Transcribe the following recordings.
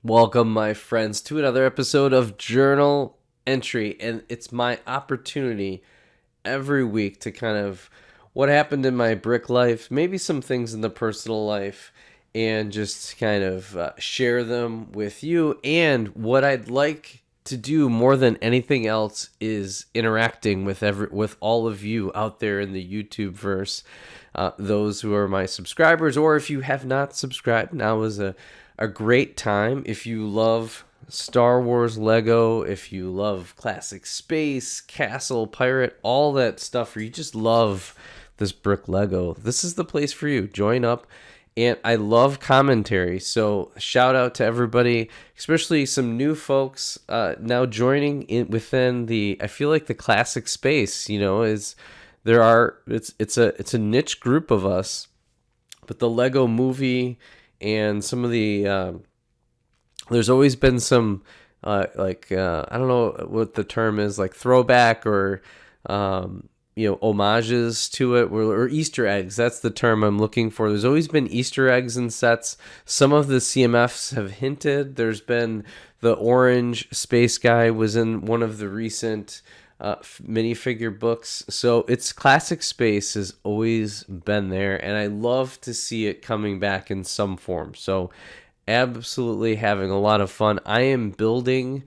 Welcome, my friends, to another episode of Journal Entry. And it's my opportunity every week to kind of what happened in my brick life, maybe some things in the personal life, and just kind of share them with you. And what I'd like to do more than anything else is interacting with all of you out there in the YouTube verse. Those who are my subscribers, or if you have not subscribed, now is a great time. If you love Star Wars Lego, if you love classic space, castle, pirate, all that stuff, or you just love this brick Lego, this is the place for you. Join up. And I love commentary. So shout out to everybody, especially some new folks now joining in within I feel like the classic space, it's a niche group of us, but the Lego movie and some of the there's always been some I don't know what the term is, like throwback or homages to it, or Easter eggs. That's the term I'm looking for. There's always been Easter eggs in sets. Some of the CMFs have hinted. There's been the orange space guy was in one of the recent minifigure books. So it's classic space has always been there, and I love to see it coming back in some form. So absolutely having a lot of fun. I am building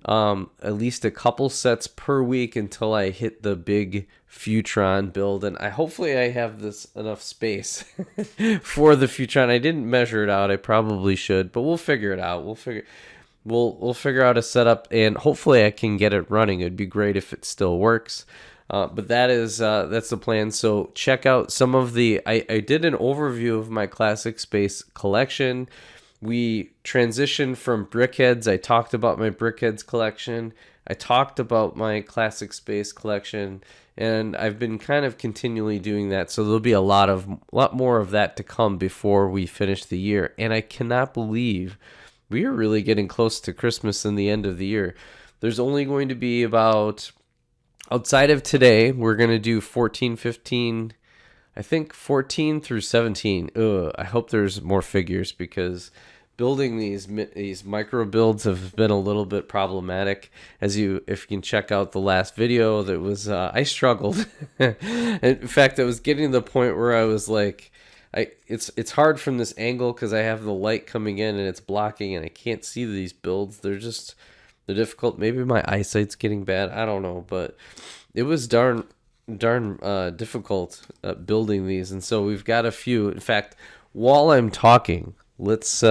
at least a couple sets per week until I hit the big Futron build, and hopefully I have this enough space for the Futron. I didn't measure it out. I probably should, but we'll figure it out. We'll figure out a setup, and hopefully I can get it running. It'd be great if it still works. But that's the plan. So check out some of I did an overview of my classic space collection. We transitioned from Brickheads. I talked about my Brickheads collection. I talked about my classic space collection, and I've been kind of continually doing that. So there'll be a lot more of that to come before we finish the year. And I cannot believe we are really getting close to Christmas and the end of the year. There's only going to be about, outside of today, we're going to do 14, 15, I think 14 through 17. I hope there's more figures, because building these micro builds have been a little bit problematic. If you can check out the last video, that was I struggled. In fact, I was getting to the point where I was like, it's hard from this angle because I have the light coming in and it's blocking, and I can't see these builds. They're difficult. Maybe my eyesight's getting bad. I don't know, but it was darn difficult building these, and so we've got a few. In fact, while I'm talking, let's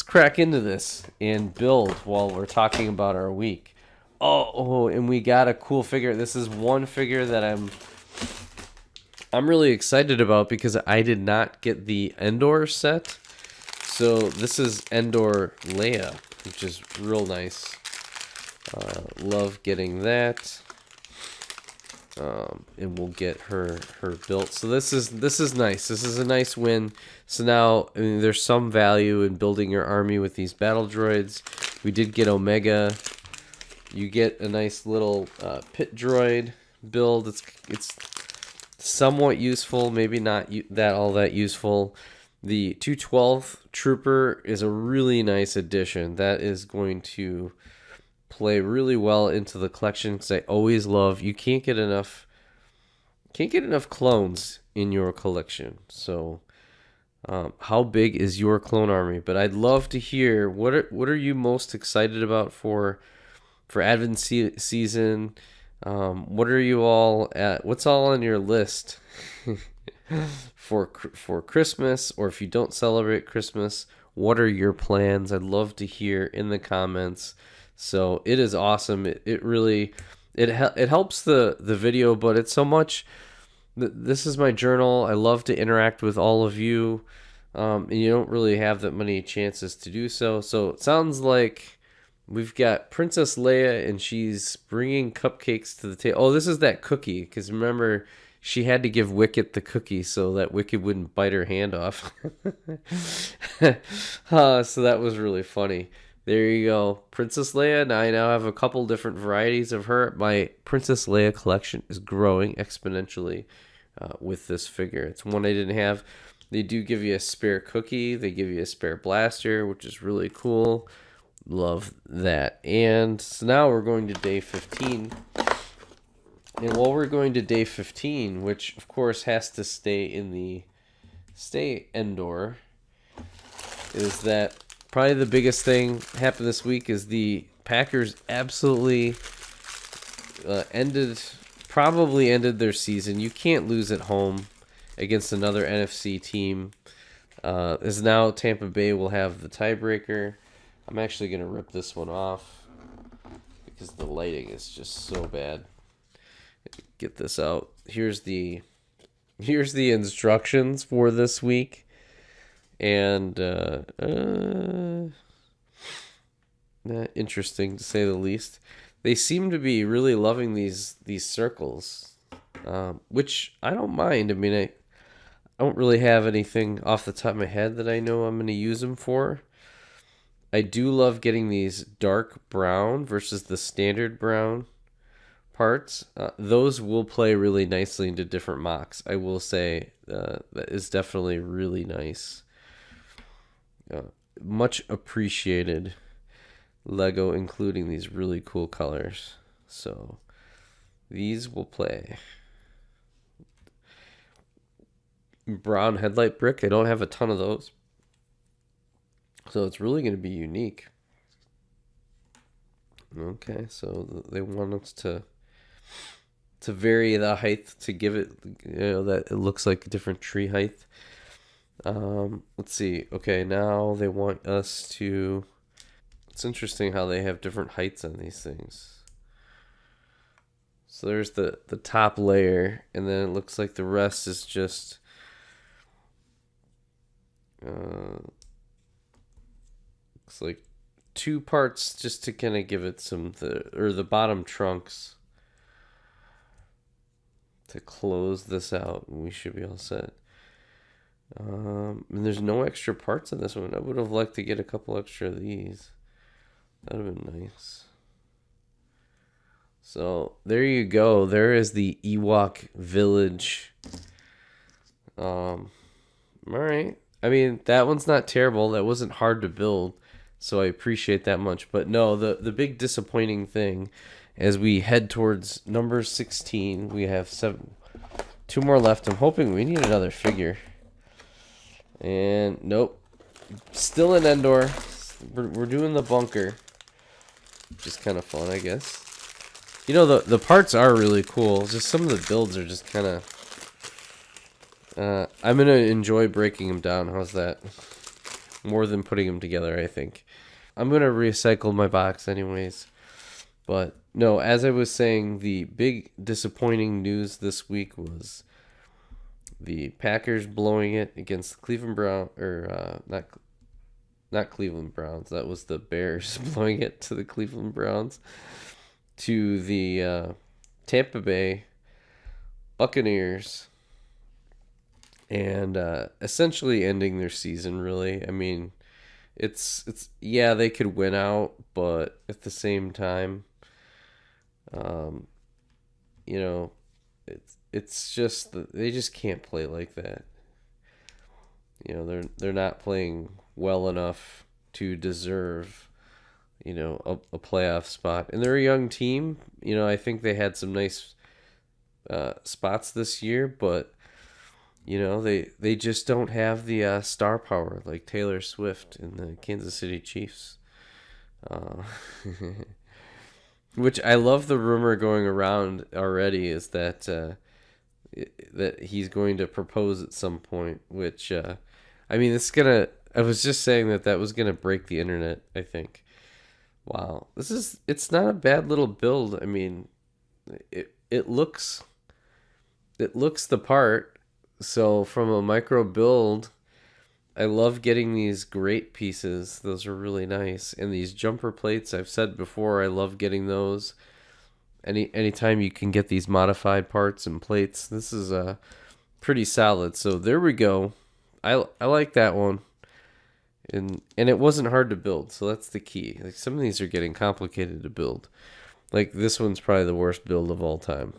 crack into this and build while we're talking about our week. And we got a cool figure. This is one figure that I'm really excited about because I did not get the Endor set. So this is Endor Leia, which is real nice. Love getting that. And we'll get her built. So this is nice. This is a nice win. So now, there's some value in building your army with these battle droids. We did get Omega. You get a nice little pit droid build. It's somewhat useful, maybe not all that useful. The 212 Trooper is a really nice addition. That is going to play really well into the collection, because I always love, you can't get enough clones in your collection. So how big is your clone army? But I'd love to hear what are you most excited about for Advent season. What are you all at? What's all on your list for Christmas? Or if you don't celebrate Christmas, what are your plans? I'd love to hear in the comments. So it is awesome. It really helps the video, but it's so much. This is my journal. I love to interact with all of you, and you don't really have that many chances to do so. So it sounds like we've got Princess Leia, and she's bringing cupcakes to the table. Oh, this is that cookie, because remember, she had to give Wicket the cookie so that Wicket wouldn't bite her hand off. So that was really funny. There you go, Princess Leia. Now I have a couple different varieties of her. My Princess Leia collection is growing exponentially with this figure. It's one I didn't have. They do give you a spare cookie. They give you a spare blaster, which is really cool. Love that. And so now we're going to day 15. And while we're going to day 15, which of course has to stay indoor, is that probably the biggest thing happened this week is the Packers absolutely probably ended their season. You can't lose at home against another NFC team. As now Tampa Bay will have the tiebreaker. I'm actually going to rip this one off because the lighting is just so bad. Get this out. Here's the instructions for this week. And interesting to say the least. They seem to be really loving these circles, which I don't mind. I mean, I don't really have anything off the top of my head that I know I'm going to use them for. I do love getting these dark brown versus the standard brown parts. Those will play really nicely into different mocks. I will say that is definitely really nice. Much appreciated Lego including these really cool colors. So these will play. Brown headlight brick. I don't have a ton of those. So it's really going to be unique. Okay, so they want us to vary the height to give it, that it looks like a different tree height. Let's see. Okay, now they want us to. It's interesting how they have different heights on these things. So there's the top layer, and then it looks like the rest is just. Looks like 2 parts just to kind of give it some the bottom trunks to close this out, and we should be all set. And there's no extra parts on this one. I would have liked to get a couple extra of these. That would have been nice. So there you go. There is the Ewok Village. All right. I mean, that one's not terrible. That wasn't hard to build, so I appreciate that much. But no, the big disappointing thing as we head towards number 16, we have 2 more left. I'm hoping we need another figure. And nope. Still in Endor. We're doing the bunker. Which is kind of fun, I guess. You know, the parts are really cool. Just some of the builds are just kind of... I'm going to enjoy breaking them down. How's that? More than putting them together, I think. I'm going to recycle my box anyways. But, no, as I was saying, the big disappointing news this week was the Packers blowing it against the Cleveland Browns, or not Cleveland Browns. That was the Bears blowing it to the Cleveland Browns, to the Tampa Bay Buccaneers, and essentially ending their season. Really, I mean, it's yeah, they could win out, but at the same time, you know, it's just they just can't play like that. You know, they're not playing well enough to deserve, a playoff spot. And they're a young team. You know, I think they had some nice spots this year, but they just don't have the star power like Taylor Swift and the Kansas City Chiefs. Which I love the rumor going around already is that that he's going to propose at some point, which I mean, I was just saying that was gonna break the internet, I think. Wow. It's not a bad little build. I mean, it looks the part. So from a micro build, I love getting these great pieces. Those are really nice. And these jumper plates, I've said before, I love getting those. Anytime you can get these modified parts and plates, this is pretty solid. So there we go. I like that one. And it wasn't hard to build, so that's the key. Like, some of these are getting complicated to build. Like, this one's probably the worst build of all time.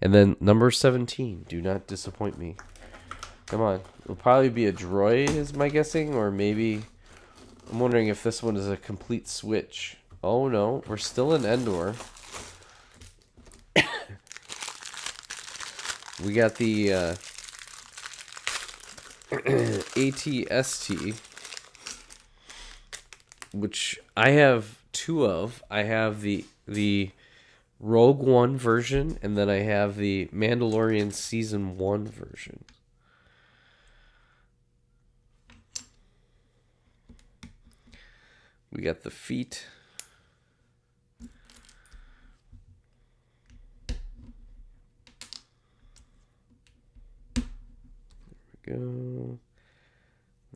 And then number 17, do not disappoint me. Come on. It'll probably be a droid, is my guessing, or maybe... I'm wondering if this one is a complete switch. Oh, no. We're still in Endor. We got the AT-ST, which I have two of. I have the Rogue One version, and then I have the Mandalorian Season 1 version. We got the feet. There we go.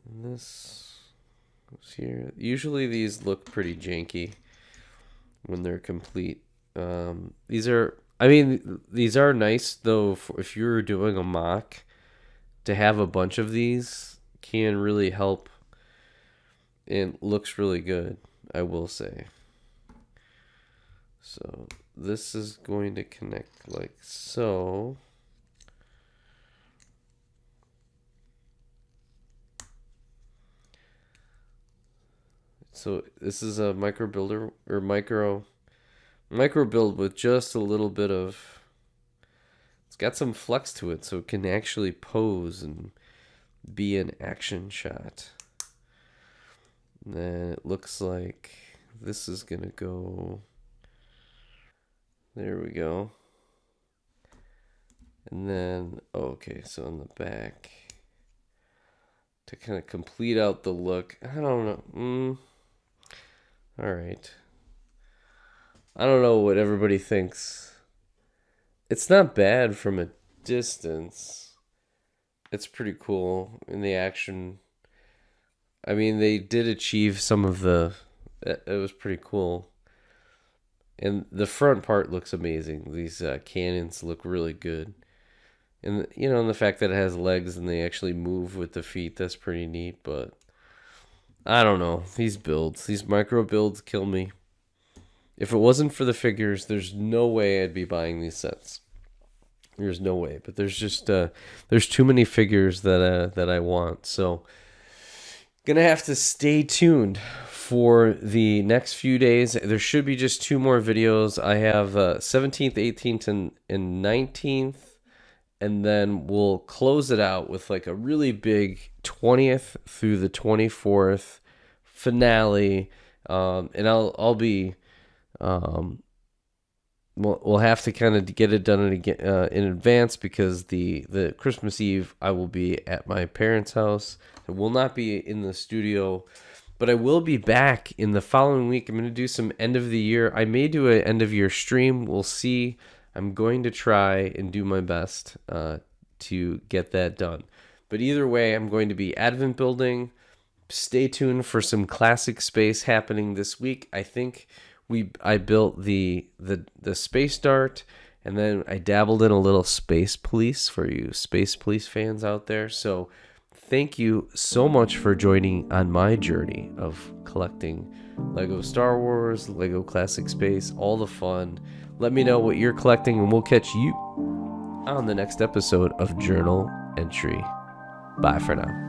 And this goes here. Usually these look pretty janky when they're complete. These are nice though. If you're doing a mock, to have a bunch of these can really help. It looks really good, I will say. So this is going to connect like so. So this is a micro builder or micro build with just a little bit of, it's got some flex to it, so it can actually pose and be an action shot. And then it looks like this is gonna go, there we go. And then, okay, so on the back, to kind of complete out the look, I don't know. All right. I don't know what everybody thinks. It's not bad from a distance. It's pretty cool in the action. I mean, they did achieve some of the... It was pretty cool. And the front part looks amazing. These cannons look really good. And, you know, and the fact that it has legs and they actually move with the feet, that's pretty neat. But I don't know. These micro builds kill me. If it wasn't for the figures, there's no way I'd be buying these sets. There's no way. But there's just there's too many figures that I want. So gonna have to stay tuned for the next few days. There should be just 2 more videos. I have 17th, 18th, and 19th. And then we'll close it out with like a really big 20th through the 24th finale. And I'll be... we'll have to kind of get it done in advance because the Christmas Eve I will be at my parents' house. I will not be in the studio, but I will be back in the following week. I'm going to do some end of the year. I may do an end of year stream. We'll see. I'm going to try and do my best to get that done. But either way, I'm going to be advent building. Stay tuned for some classic space happening this week. I think I built the Space Dart, and then I dabbled in a little Space Police for you Space Police fans out there. So thank you so much for joining on my journey of collecting Lego Star Wars, Lego Classic Space, all the fun. Let me know what you're collecting, and we'll catch you on the next episode of Journal Entry. Bye for now.